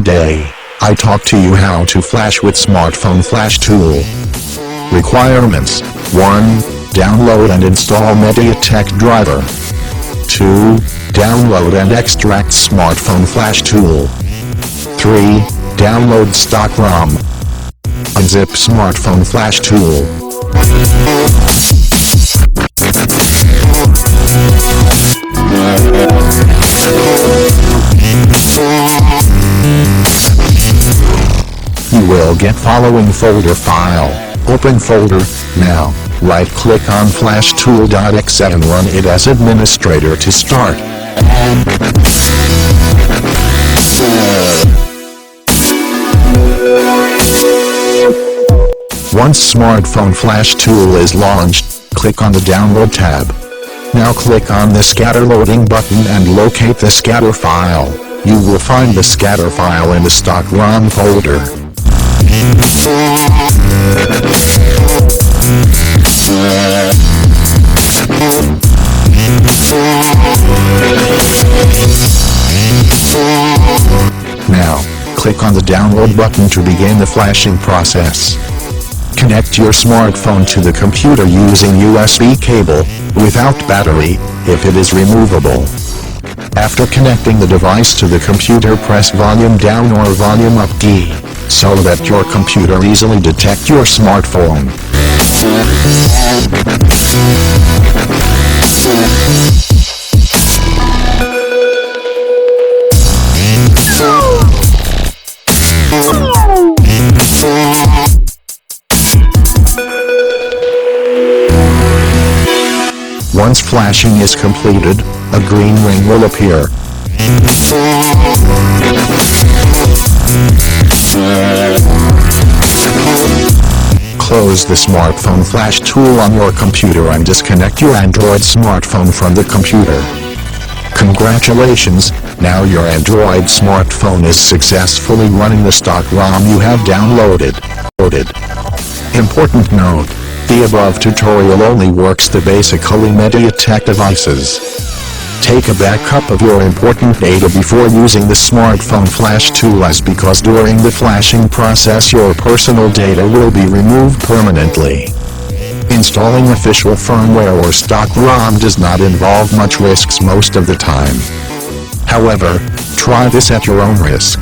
Today, I talk to you how to flash with smartphone FlashTool. Requirements: 1. Download and install MediaTek driver. 2. Download and extract smartphone FlashTool. 3. Download stock ROM. Unzip smartphone FlashTool. You will get following folder file. Open folder, now. Right-click on FlashTool.exe and run it as administrator to start. Once smartphone FlashTool is launched, click on the Download tab. Now click on the Scatter Loading button and locate the scatter file. You will find the scatter file in the stock ROM folder. Now, click on the download button to begin the flashing process. Connect your smartphone to the computer using USB cable, without battery, if it is removable. After connecting the device to the computer, press volume down or volume up key, so that your computer easily detects your smartphone. Once flashing is completed, a green ring will appear. Close the smartphone FlashTool on your computer and disconnect your Android smartphone from the computer. Congratulations, now your Android smartphone is successfully running the stock ROM you have downloaded. Important note: the above tutorial only works the basically MediaTek devices. Take a backup of your important data before using the smartphone FlashTool, as because during the flashing process your personal data will be removed permanently. Installing official firmware or stock ROM does not involve much risks most of the time. However, try this at your own risk.